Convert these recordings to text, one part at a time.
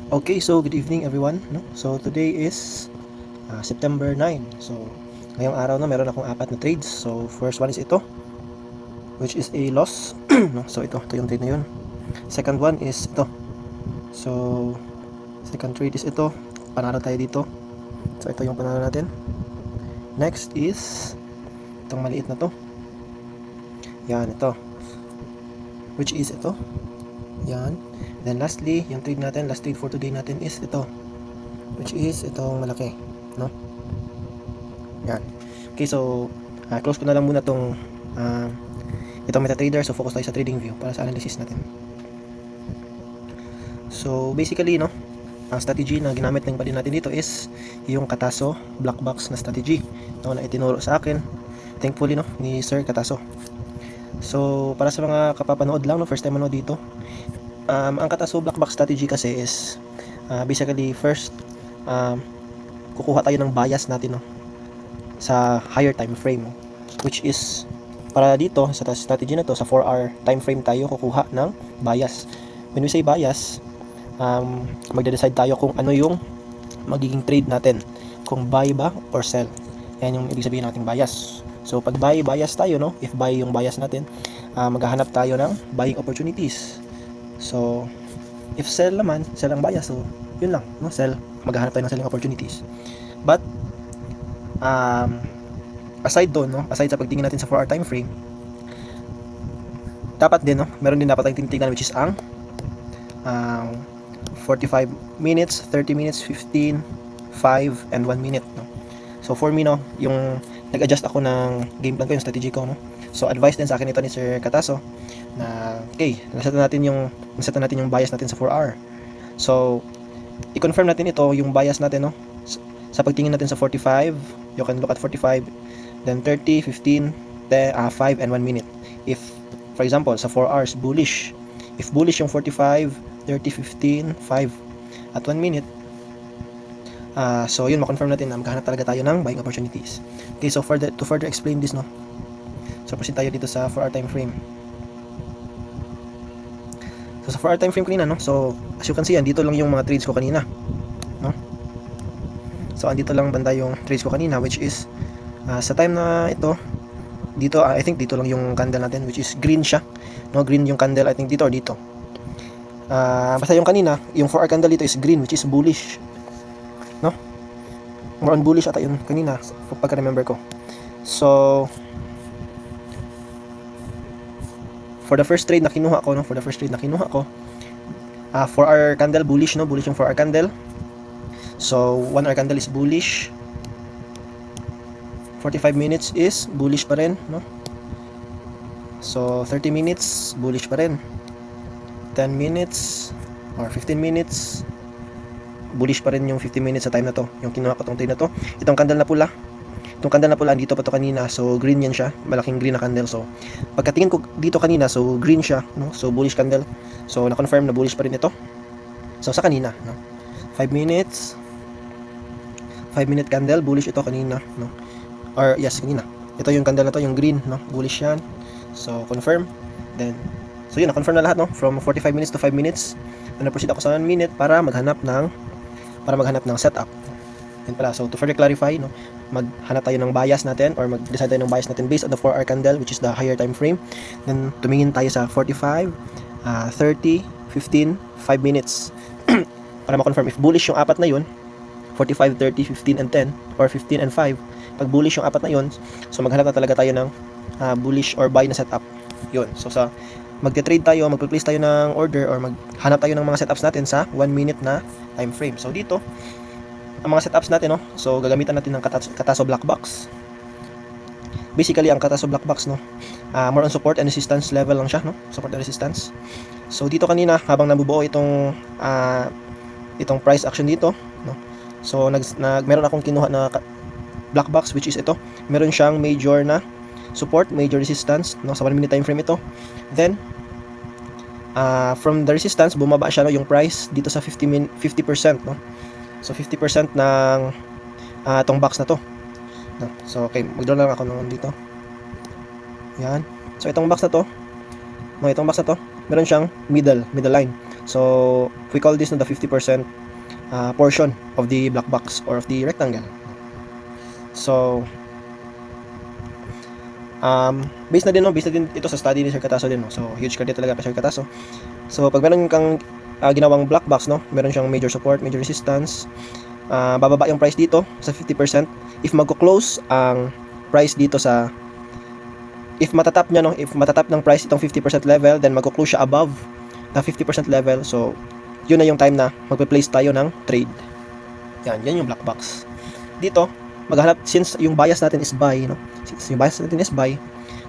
Okay, so good evening everyone. No? So today is September 9. So ngayong araw na meron akong apat na trades. So first one is ito, which is a loss. No? So ito yung trade na yun. Second one is ito. So second trade is ito. Panalo tayo dito. So ito yung panalo natin. Next is itong maliit na to. Yan, ito. Which is ito. Yan. Then lastly, yung trade natin, last trade for today natin is ito. Which is itong malaki, no? Yan. Okay, so close ko na lang muna itong itong MetaTrader. So focus tayo sa trading view para sa analysis natin. So basically, no, ang strategy na ginamit ng buddy natin dito is yung Kataso black box na strategy, no, na itinuro sa akin thankfully, no, ni Sir Kataso. So para sa mga kapapanood lang, no, first time manood dito, ang Kataso black box strategy kasi is basically first kukuha tayo ng bias natin, no, sa higher time frame, which is para dito sa strategy na to sa 4-hour time frame tayo kukuha ng bias. When we say bias, magde-decide tayo kung ano yung magiging trade natin, kung buy ba or sell. Yan yung ibig sabihin nating bias. So pag buy bias tayo, no, if buy yung bias natin, maghahanap tayo ng buying opportunities. So if sell naman, sell ang bias, so yun lang, no, sell, maghahanap tayo ng selling opportunities. But aside doon, no, aside sa pagtingin natin sa 4-hour time frame, dapat din, no, meron din dapat tayong tinitingnan, which is ang 45 minutes, 30 minutes, 15, 5, and 1 minute, no? So for me, no, yung nag-adjust ako ng game plan ko, yung strategy ko, no? So advice din sa akin ito ni Sir Kataso na okay, naset natin yung bias natin sa 4-hour. So i-confirm natin ito, yung bias natin, no, sa pagtingin natin sa 45. You can look at 45, then 30, 15, 5, and 1 minute. If for example sa 4 hours bullish, if bullish yung 45, 30, 15, 5 at 1 minute, so yun, ma-confirm natin na maghahanap talaga tayo ng buying opportunities. Okay, so to further explain this, no, so proceed tayo dito sa 4-hour time frame. So sa 4-hour time frame kanina, no, so as you can see, andito lang yung mga trades ko kanina, no. So andito lang banda yung trades ko kanina, which is sa time na ito dito, I think dito lang yung candle natin, which is green siya, no, green yung candle, I think dito or dito. Basta yung kanina, yung 4-hour candle dito is green, which is bullish, no, more on bullish ata yun kanina pagka remember ko. So for the first trade na kinuha ko, no, 4-hour candle bullish, no, bullish yung 4-hour candle. So 1-hour candle is bullish, 45 minutes is bullish pa rin, no. So 30 minutes bullish pa rin, 10 minutes or 15 minutes bullish pa rin yung 15 minutes sa time na to, yung kinuha ko tong trade na to. Itong candle na pula, andito pa to kanina, so green yan siya, malaking green na candle. So pagkatingin ko dito kanina, so green siya, no, so bullish candle, so na-confirm na bullish pa rin ito. So sa kanina, no, 5 minutes, 5 minute candle bullish ito kanina, no, or yes, kanina ito yung candle na to, yung green, no, bullish yan. So confirm, then so yun, na-confirm na lahat, no, from 45 minutes to 5 minutes. And na-proceed ako sa 1 minute para maghanap ng setup. Yan pala. So to further clarify, no, maghanap tayo ng bias natin, or mag-decide tayo ng bias natin based on the 4-hour candle, which is the higher time frame. Then tumingin tayo sa 45, 30, 15, 5 minutes para ma-confirm if bullish yung apat na yun, 45, 30, 15, and 10, or 15 and 5. Pag bullish yung apat na yun, so maghanap na talaga tayo ng bullish or buy na setup. Yun. So sa magte-trade tayo, magpe-place tayo ng order, or maghanap tayo ng mga setups natin sa 1 minute na time frame. So dito, ang mga setups natin, no, so gagamitan natin ng Kataso black box. Basically ang Kataso black box, no, more on support and resistance level lang siya, no, support and resistance. So dito kanina, habang nabubuo itong price action dito, no, so meron akong kinuha na black box, which is ito. Meron siyang major na support, major resistance, no, sa 1 minute time frame ito. Then from the resistance bumaba siya, no, yung price dito sa 50%, no. So 50% ng tong box na to, no. So okay, mag-draw lang ako ng dito. Yan. So itong box na to, no, meron siyang middle line. So we call this no, the 50% portion of the black box or of the rectangle. So based na din ito sa study ni Sir Cataso din, no? So huge credit talaga kay Sir Cataso. So pag meron kang ginawang black box, no, meron siyang major support, major resistance, bababa yung price dito sa 50%. If magko-close ang price dito sa, if matatap niya, no, if matatap ng price itong 50% level, then magko-close siya above the 50% level. So yun na yung time na magpe-place tayo ng trade. Yan yung black box. Dito maghanap, since yung bias natin is buy, no, since yung bias natin is buy,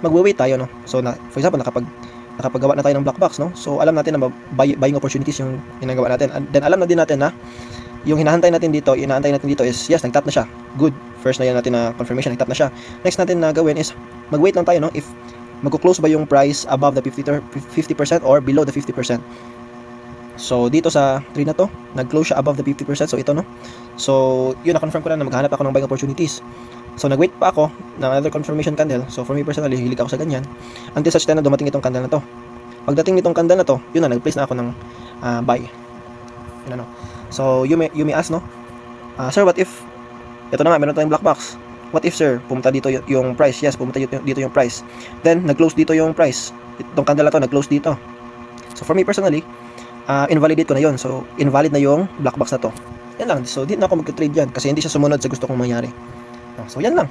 magwe-wait tayo, no. So for example, nakapaggawa na tayo ng black box, no. So alam natin na buying opportunities yung ginagawa natin. And then alam na din natin na yung inaantay natin dito is yes, nag-tap na siya. Good. First na yan natin na confirmation, nag-tap na siya. Next natin na gawin is mag-wait lang tayo, no, if magko-close ba yung price above the 50% or below the 50%. So dito sa trade na to, nag-close siya above the 50%. So ito, no. So yun, na-confirm ko na maghanap ako ng buying opportunities. So nag-wait pa ako ng another confirmation candle. So for me personally, hilig ako sa ganyan until such time na dumating itong candle na to. Pagdating nitong candle na to, yun na, nag-place na ako ng buy. Yun, ano. So you may ask, no, sir, what if ito na nga, meron tayong black box. What if, sir, pumunta dito yung price? Yes, pumunta dito yung price. Then nag-close dito yung price. Itong candle na to, nag-close dito. So for me personally, invalidate ko na yon. So invalid na yung black box na to. Yan lang. So di na ako mag-trade yan kasi hindi siya sumunod sa gusto kong mangyari. So yan lang.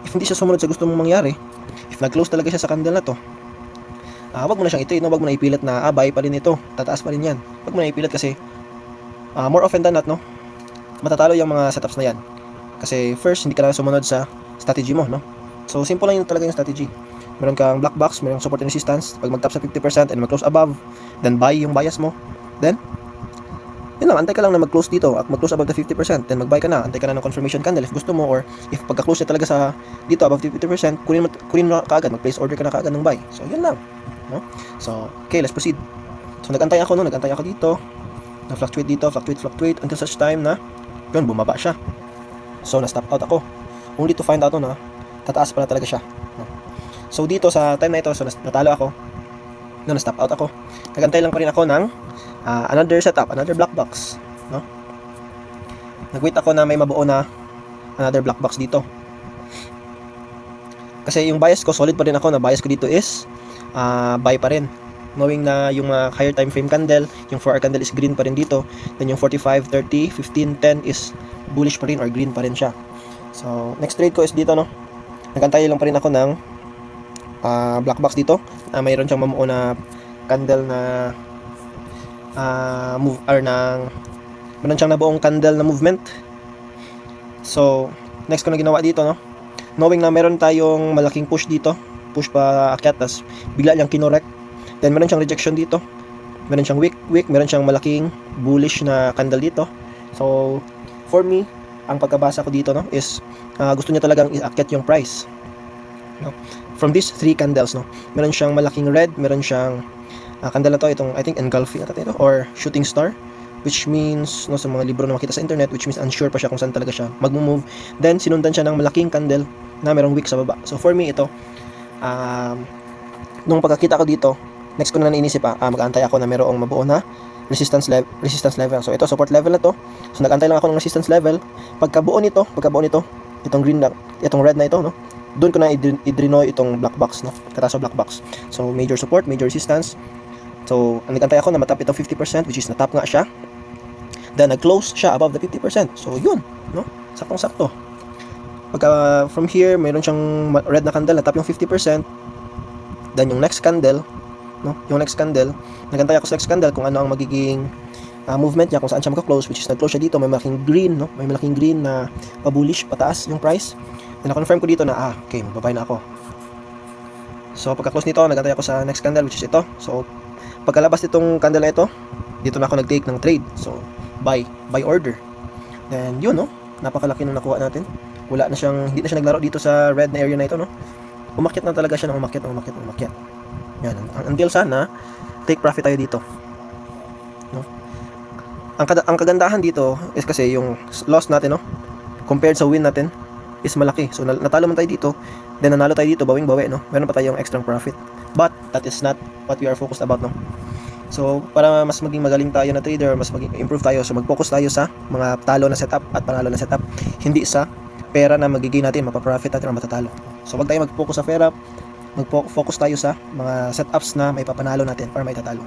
If hindi siya sumunod sa gusto mong mangyari, if nag-close talaga siya sa candle na to, wag mo na siyang i-trade, no? Wag mo na ipilit na buy pa rin ito, tataas pa rin yan. Wag mo na ipilit kasi more often than not, no, matatalo yung mga setups na yan. Kasi first, hindi ka na sumunod sa strategy mo, no? So simple lang yung talaga yung strategy. Meron kang black box, meron support and resistance. Pag mag-tap sa 50% and mag-close above, then buy yung bias mo. Then yun lang, antay ka lang na mag-close dito at mag-close above the 50%, then mag-buy ka na, antay ka na ng confirmation candle if gusto mo, or if pagka-close niya talaga sa dito above 50%, kunin mo kaagad, mag-place order ka na kaagad ng buy. So yun lang, no? So okay, let's proceed. So nag-antay ako dito, na-fluctuate dito, fluctuate until such time na yun, bumaba siya. So na-stop out ako, only to find out na tataas pala talaga siya, no? So dito sa time na ito, so natalo ako, no, na-stop out ako. Nag-antay lang pa rin ako ng another setup, another black box, no? Nag-wait ako na may mabuo na another black box dito. Kasi yung bias ko, solid pa rin ako na bias ko dito is buy pa rin. Knowing na yung higher time frame candle, yung 4-hour candle is green pa rin dito. Then yung 45, 30, 15, 10 is bullish pa rin or green pa rin siya. So next trade ko is dito, no? Nagantay lang pa rin ako ng black box dito. Mayroon siyang mamuo na candle na move or meron siyang nabuong candle na movement. So next ko na ginawa dito, no, knowing na meron tayong malaking push dito, push pa akyat, tas bigla niyang kinorek, then meron siyang rejection dito, meron siyang wick, meron siyang malaking bullish na candle dito. So for me, ang pagkabasa ko dito, no, is gusto niya talagang iakyat yung price, no, from these three candles, no. Meron siyang malaking red, meron siyang candle na to, itong I think engulfing ata ito or shooting star, which means, no, sa mga libro na makita sa internet, which means unsure pa siya kung saan talaga siya magmo-move. Then sinundan siya ng malaking candle na merong wick sa baba. So for me ito, nung pagkakita ko dito, next ko na inisip, mag-aantay ako na merong mabuo na resistance level. So ito, support level na to. So nag-antay lang ako ng resistance level. Pagkabuo nito, itong green na, itong red na ito, no, doon ko na i-drenoy itong black box, no, Cataso black box. So major support, major resistance. So nag-antay ako na matap itong 50%, which is natap nga siya. Then nag-close siya above the 50%. So yun, no, saktong-sakto. Pagka from here, mayroon siyang red na candle, natap yung 50%. Then yung next candle, no, nagantay ako sa next candle kung ano ang magiging movement niya, kung saan siya magka-close, which is nag-close siya dito, may malaking green, no, may malaking green na pa-bullish, pataas yung price. Then na-confirm ko dito na okay, magbabay na ako. So pagka-close nito, nagantay ako sa next candle, which is ito. So pagkalabas nitong candle na ito, dito na ako nag-take ng trade. So buy order. Then yun, no, napakalaki nung nakuha natin. Hindi na siya naglaro dito sa red na area na ito, no. Umakyat na talaga siya, umakyat. Yan, until sana take profit tayo dito, no. Ang kagandahan dito is kasi yung loss natin, no, compared sa win natin is malaki. So natalo man tayo dito, then nanalo tayo dito, bawing-bawi, no. Meron pa tayong extra profit. But that is not what we are focused about, no. So, para mas maging magaling tayo na trader, mas maging improve tayo, so mag-focus tayo sa mga talo na setup at panalo na setup, hindi sa pera na magiging natin, mapaprofit natin o matatalo. So, wag tayo mag-focus sa pera, mag-focus tayo sa mga setups na may papanalo natin para may tatalo.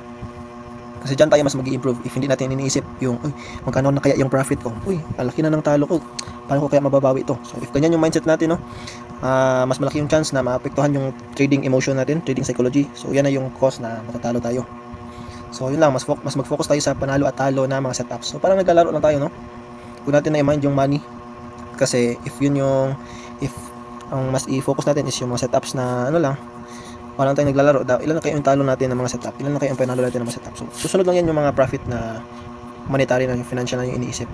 Kasi dyan tayo mas mag-i-improve if hindi natin iniisip yung, uy, magkano na kaya yung profit ko? Uy, alaki na ng talo ko. Paano ko kaya mababawi ito? So, if ganyan yung mindset natin, no, mas malaki yung chance na maapektuhan yung trading emotion natin, trading psychology. So, yan na yung cause na matatalo tayo. So, yun lang, mas mag-focus tayo sa panalo at talo na mga setups. So, parang naglalaro lang tayo, no? Kung natin na-mind yung money. Kasi, if ang mas i-focus natin is yung mga setups na, ano lang, parang tayo naglalaro, ilan na kayo yung talo natin ng mga setup, ilan na kayo yung panalo natin ng mga setup. So, susunod lang yan yung mga profit na monetary na yung financial na yung iniisip.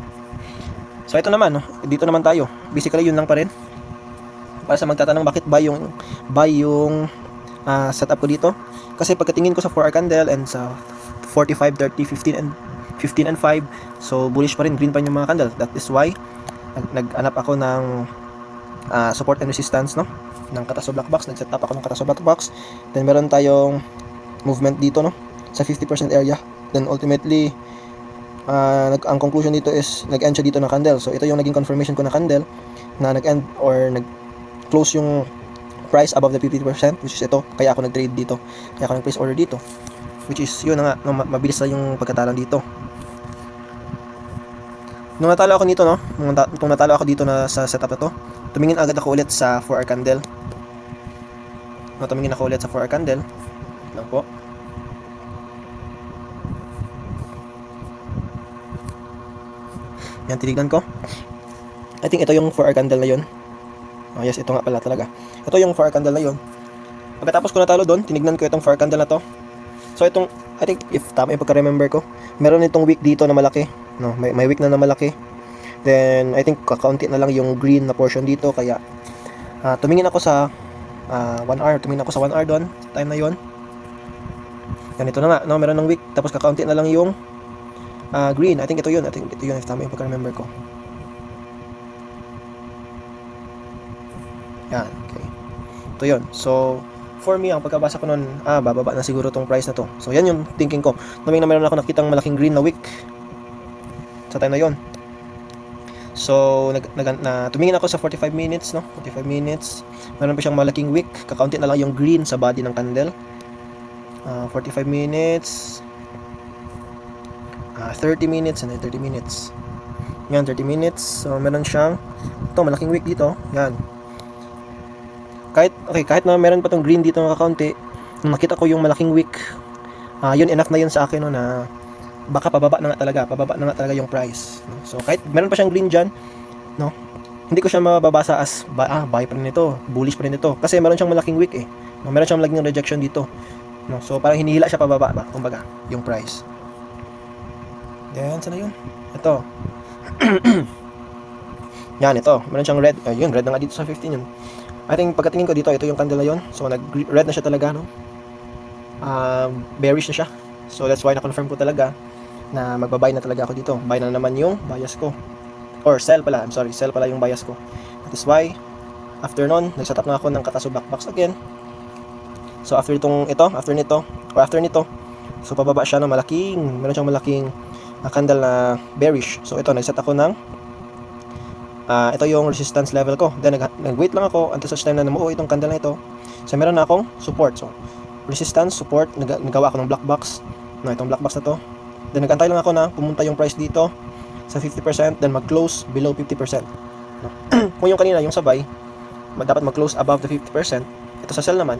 So, ito naman, no? Dito naman tayo. Basically, yun lang pa rin. Para sa magtatanong bakit buy yung setup ko dito. Kasi pagkatingin ko sa 4-hour candle and sa 45, 30, 15 and 5, so bullish pa rin, green pa yung mga candle. That is why nag-anap ako ng support and resistance, no, ng Kataso Black Box. Nag-set up ako ng Kataso Black Box. Then meron tayong movement dito, no, sa 50% area. Then ultimately ang conclusion dito is nag-end siya dito ng candle. So ito yung naging confirmation ko na candle na nag-end or nag-close yung price above the 50%, which is ito. Kaya ako nag-trade dito, kaya ako nag-place order dito, which is yun na nga, no, mabilis na yung pagkatalan dito. Nung natalo ako dito, no, nung natalo ako dito na sa setup na to, tumingin agad ako ulit sa 4-hour candle. No, tumingin ako ulit sa 4-hour candle. Lang po. Yan, tinignan ko. I think ito yung 4-hour candle na yun. Oh, yes, ito nga pala talaga. Ito yung 4-hour candle na yun. Pagkatapos ko natalo doon, tinignan ko itong 4-hour candle na to. So itong, I think if tama yung pagka-remember ko, meron itong wick dito na malaki, no, may wick na malaki. Then I think kakaunti na lang yung green na portion dito, kaya tumingin ako sa 1 hour, tumingin ako sa 1 hour doon, time na yon. Yan, ito na nga, no, meron ng wick, tapos kakaunti na lang yung green. I think ito yun if tama yung pagka-remember ko. Yan, okay. Ito yun. So for me, ang pagkabasa ko nun, bababa na siguro tong price na to. So yan yung thinking ko. Naming na meron ako nakitang malaking green na wick sa time na yon. So tumingin ako sa 45 minutes, no? 45 minutes. Meron pa siyang malaking wick. Kakaunti na lang yung green sa body ng candle. 45 minutes. 30 minutes and then 30 minutes. Yan, 30 minutes. So meron siyang malaking wick dito. Yan. Kahit na meron pa tong green dito ng kakaunti, nung nakita ko yung malaking wick, yun, enough na yun sa akin, no, na baka pababa na nga talaga yung price, no? So kahit meron pa siyang green dyan, no, hindi ko siya mababasa as buy pa rin ito, bullish pa rin ito, kasi meron siyang malaking wick, no? Meron siyang malaking rejection dito, no? So parang hinihila siya pababa ba, kumbaga, yung price. Then saan na yun? Ito. Yan, ito, meron siyang red. Yun, red na nga dito sa 15 yun. I think pagkatingin ko dito, ito yung candle na yun. So nag-red na siya talaga, no? Bearish na siya. So that's why na-confirm ko talaga na magbabuy na talaga ako dito. Buy na naman yung bias ko. Or sell pala, sell pala yung bias ko. That is why after nun, nag-set up na ako ng Kataso Black Box again. So after nito, so pababa siya ng meron siyang malaking candle na bearish. So ito, nag-set ako ng ito yung resistance level ko. Then nag-wait lang ako until such time na namuo itong candle na ito. So meron na akong support. So resistance, support, nagawa ako ng black box. No, itong black box na to. Then nag-antay lang ako na pumunta yung price dito sa 50%, then mag-close below 50%. No? Kung yung kanina, yung sabay, dapat mag-close above the 50%. Ito sa sell naman,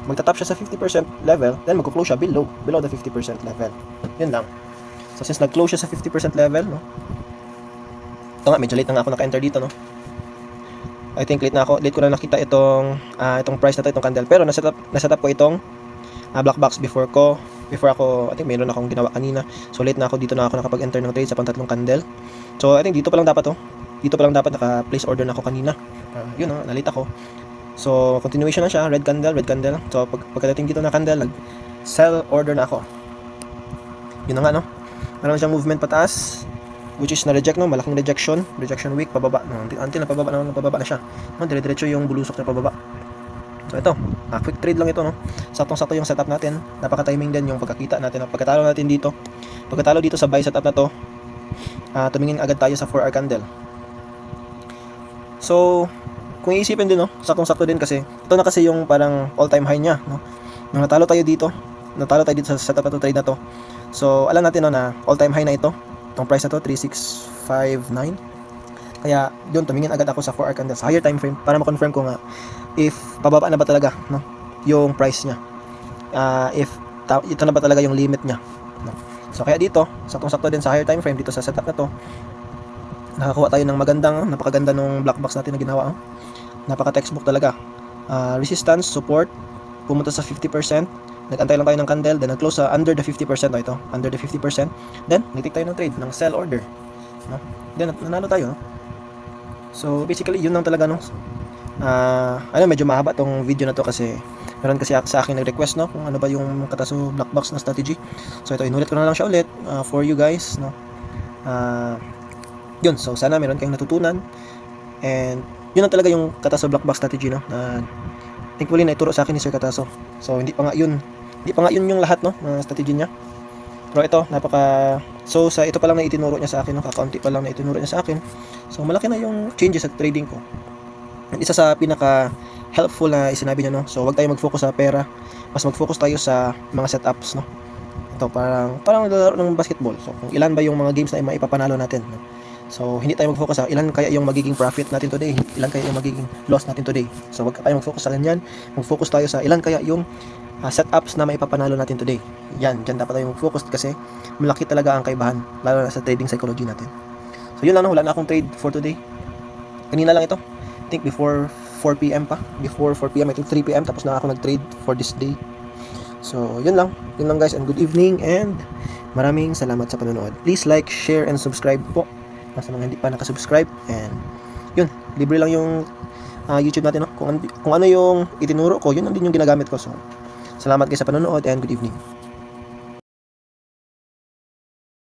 magta-top siya sa 50% level, then mag-close siya below the 50% level. Yun lang. So since nag-close siya sa 50% level, no, ito nga, medyo late na nga ako naka-enter dito, no. I think late ko na nakita itong price na to, itong candle. Pero na-set up ko itong black box before ako, I think mayroon akong ginawa kanina. So late na ako, dito na ako nakapag-enter ng trade sa pantatlong candle. So I think dito pa lang dapat naka-place order na ako kanina. Yun, no, na-late ako. So continuation na siya, red candle. So pagkadating dito na candle, nag-sell order na ako. Yun na nga, no. Meron siyang movement pataas, which is na-reject, no, malaking rejection wick, pababa, no, until napababa na siya, no, dire-diretso yung bulusok na pababa. So ito, quick trade lang ito, no. Saktong-sakto yung setup natin. Napaka-timing din yung pagkakita natin, no? Pagkatalo natin dito. Pagkatalo dito sa buy setup na to, tumingin agad tayo sa 4-hour candle. So, kung iisipin din, no, saktong-sakto din kasi ito na kasi yung parang all-time high niya, no. Nung natalo tayo dito sa setup na to, trade na to. So, alam natin, no, na all-time high na ito. Itong price na to, 3659. Kaya, yun, tumingin agad ako sa 4-hour candle, sa higher time frame, para ma-confirm ko nga if pababa na ba talaga, no, yung price niya. Ito na ba talaga yung limit niya, no? So, kaya dito, saktong-sakto din sa higher time frame, dito sa setup na to, nakakuha tayo ng napakaganda nung black box natin na ginawa, oh. Napaka textbook talaga. Resistance, support, pumunta sa 50%, nag-antay lang tayo ng candle, then nag-close sa under the 50%, ito, under the 50%, then nag-take tayo ng trade, ng sell order, no? Then nanalo tayo, no? So basically yun lang talaga, no. Medyo mahaba tong video na to kasi meron kasi sa akin nag-request, no, kung ano ba yung Kataso black box na strategy. So ito, inulit ko na lang siya ulit for you guys, no. Yun, so sana meron kayong natutunan, and yun lang talaga yung Kataso black box strategy, no, na thankfully na ituro sa akin ni Sir Kataso. So hindi pa nga yun yung lahat, no, ng strategy niya. Pero ito, so sa ito pa lang na itinuro niya sa akin, no, kakaunti pa lang na itinuro niya sa akin. So malaki na yung changes sa trading ko. And isa sa pinaka helpful na sinabi niya, no, so wag tayo mag-focus sa pera, mas mag-focus tayo sa mga setups, no. Ito parang laro ng basketball. So kung ilan ba yung mga games na maipapanalo natin, no? So hindi tayo mag-focus sa ilan kaya yung magiging profit natin today, ilan kaya yung magiging loss natin today. So wag tayo mag-focus sa ganyan. Mag-focus tayo sa ilan kaya yung setups na maipapanalo natin today. Yan, dyan dapat tayo mag-focus kasi malaki talaga ang kaibahan, lalo na sa trading psychology natin. So yun lang, no, wala na akong trade for today. Kanina lang ito, I think before 4 p.m. Before 4 p.m. I think 3 p.m. tapos na ako nag-trade for this day. So yun lang guys, and good evening, and maraming salamat sa panonood. Please like, share, and subscribe po sa mga hindi pa nakasubscribe. And yun, libre lang yung YouTube natin, no? Kung ano yung itinuro ko, yun din yung ginagamit ko. So salamat guys sa panonood, and good evening.